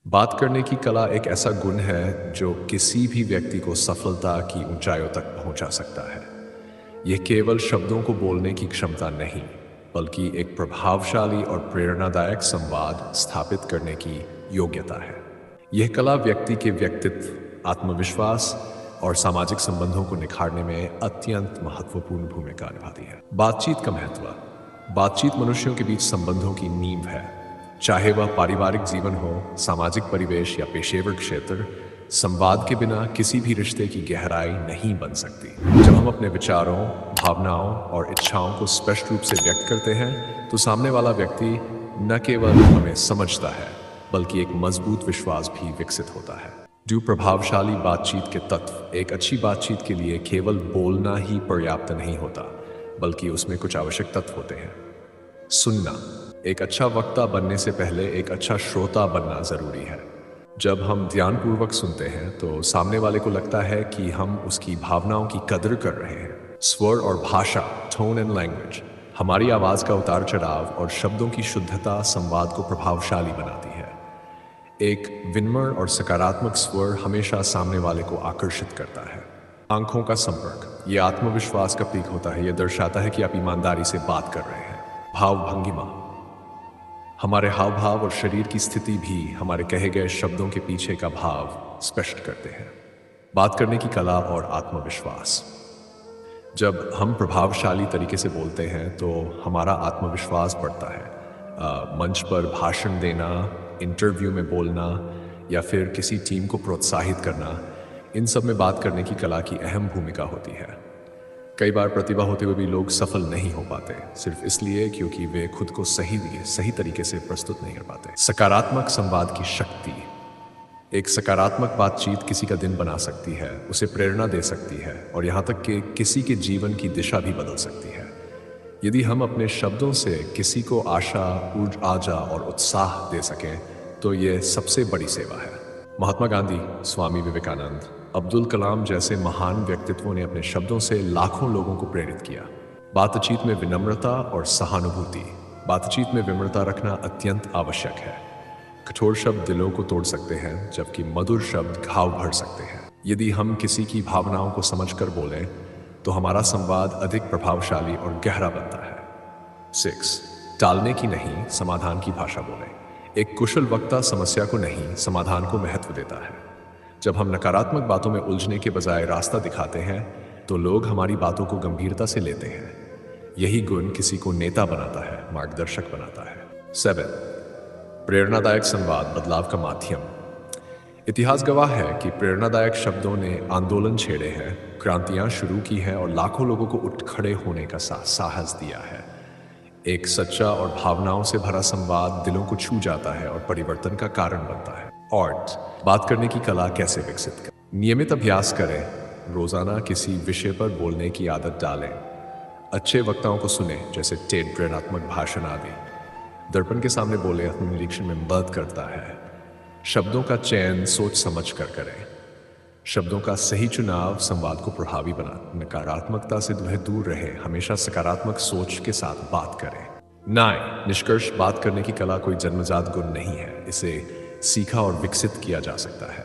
बात करने की कला एक ऐसा गुण है जो किसी भी व्यक्ति को सफलता की ऊंचाइयों तक पहुंचा सकता है। यह केवल शब्दों को बोलने की क्षमता नहीं, बल्कि एक प्रभावशाली और प्रेरणादायक संवाद स्थापित करने की योग्यता है। यह कला व्यक्ति के व्यक्तित्व, आत्मविश्वास और सामाजिक संबंधों को निखारने में अत्यंत महत्वपूर्ण भूमिका निभाती है। बातचीत का महत्व। बातचीत मनुष्यों के बीच संबंधों की नींव है। चाहे वह पारिवारिक जीवन हो, सामाजिक परिवेश या पेशेवर क्षेत्र, संवाद के बिना किसी भी रिश्ते की गहराई नहीं बन सकती। जब हम अपने विचारों, भावनाओं और इच्छाओं को स्पष्ट रूप से व्यक्त करते हैं, तो सामने वाला व्यक्ति न केवल हमें समझता है, बल्कि एक मजबूत विश्वास भी विकसित होता है। जो प्रभावशाली बातचीत के तत्व। एक अच्छी बातचीत के लिए केवल बोलना ही पर्याप्त नहीं होता, बल्कि उसमें कुछ आवश्यक तत्व होते हैं। सुनना। एक अच्छा वक्ता बनने से पहले एक अच्छा श्रोता बनना जरूरी है। जब हम ध्यानपूर्वक सुनते हैं तो सामने वाले को लगता है कि हम उसकी भावनाओं की कदर कर रहे हैं। स्वर और भाषा, टोन एंड लैंग्वेज। हमारी आवाज का उतार चढ़ाव और शब्दों की शुद्धता संवाद को प्रभावशाली बनाती है। एक विनम्र और सकारात्मक स्वर हमेशा सामने वाले को आकर्षित करता है। आंखों का संपर्क, यह आत्मविश्वास का प्रतीक होता है। यह दर्शाता है कि आप ईमानदारी से बात कर रहे हैं। भाव भंगिमा। हमारे हाव भाव और शरीर की स्थिति भी हमारे कहे गए शब्दों के पीछे का भाव स्पष्ट करते हैं। बात करने की कला और आत्मविश्वास। जब हम प्रभावशाली तरीके से बोलते हैं तो हमारा आत्मविश्वास बढ़ता है। मंच पर भाषण देना, इंटरव्यू में बोलना या फिर किसी टीम को प्रोत्साहित करना, इन सब में बात करने की कला की अहम भूमिका होती है। कई बार प्रतिभा होते हुए भी लोग सफल नहीं हो पाते, सिर्फ इसलिए क्योंकि वे खुद को सही तरीके से प्रस्तुत नहीं कर पाते। सकारात्मक संवाद की शक्ति। एक सकारात्मक बातचीत किसी का दिन बना सकती है, उसे प्रेरणा दे सकती है और यहाँ तक कि किसी के जीवन की दिशा भी बदल सकती है। यदि हम अपने शब्दों से किसी को आशा, ऊर्जा और उत्साह दे सकें तो ये सबसे बड़ी सेवा है। महात्मा गांधी, स्वामी विवेकानंद, अब्दुल कलाम जैसे महान व्यक्तित्वों ने अपने शब्दों से लाखों लोगों को प्रेरित किया। बातचीत में विनम्रता और सहानुभूति। बातचीत में विनम्रता रखना अत्यंत आवश्यक है। कठोर शब्द दिलों को तोड़ सकते हैं, जबकि मधुर शब्द घाव भर सकते हैं। यदि हम किसी की भावनाओं को समझकर बोलें तो हमारा संवाद अधिक प्रभावशाली और गहरा बनता है। 6. टालने की नहीं, समाधान की भाषा बोलें। एक कुशल वक्ता समस्या को नहीं, समाधान को महत्व देता है। जब हम नकारात्मक बातों में उलझने के बजाय रास्ता दिखाते हैं तो लोग हमारी बातों को गंभीरता से लेते हैं। यही गुण किसी को नेता बनाता है, मार्गदर्शक बनाता है। 7. प्रेरणादायक संवाद, बदलाव का माध्यम। इतिहास गवाह है कि प्रेरणादायक शब्दों ने आंदोलन छेड़े हैं, क्रांतियां शुरू की हैं और लाखों लोगों को उठ खड़े होने का साहस दिया है। एक सच्चा और भावनाओं से भरा संवाद दिलों को छू जाता है और परिवर्तन का कारण बनता है। आर्ट। बात करने की कला कैसे विकसित करें। नियमित अभ्यास करें। रोजाना किसी विषय पर बोलने की आदत डालें। अच्छे वक्ताओं को सुने, जैसे टेड प्रेरणात्मक भाषण आदि। दर्पण के सामने बोले, आत्मनिरीक्षण में मदद करता है। शब्दों का चयन सोच समझ कर करें। शब्दों का सही चुनाव संवाद को प्रभावी बना। नकारात्मकता से दूर रहे, हमेशा सकारात्मक सोच के साथ बात करें। 9. निष्कर्ष। बात करने की कला कोई जन्मजात गुण नहीं है, इसे सीखा और विकसित किया जा सकता है।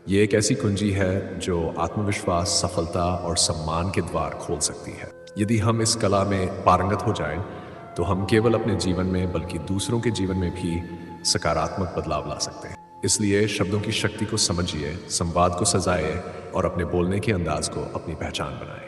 ये एक ऐसी कुंजी है जो आत्मविश्वास, सफलता और सम्मान के द्वार खोल सकती है। यदि हम इस कला में पारंगत हो जाएं, तो हम केवल अपने जीवन में बल्कि दूसरों के जीवन में भी सकारात्मक बदलाव ला सकते हैं। इसलिए शब्दों की शक्ति को समझिए, संवाद को सजाइए और अपने बोलने के अंदाज को अपनी पहचान बनाएं।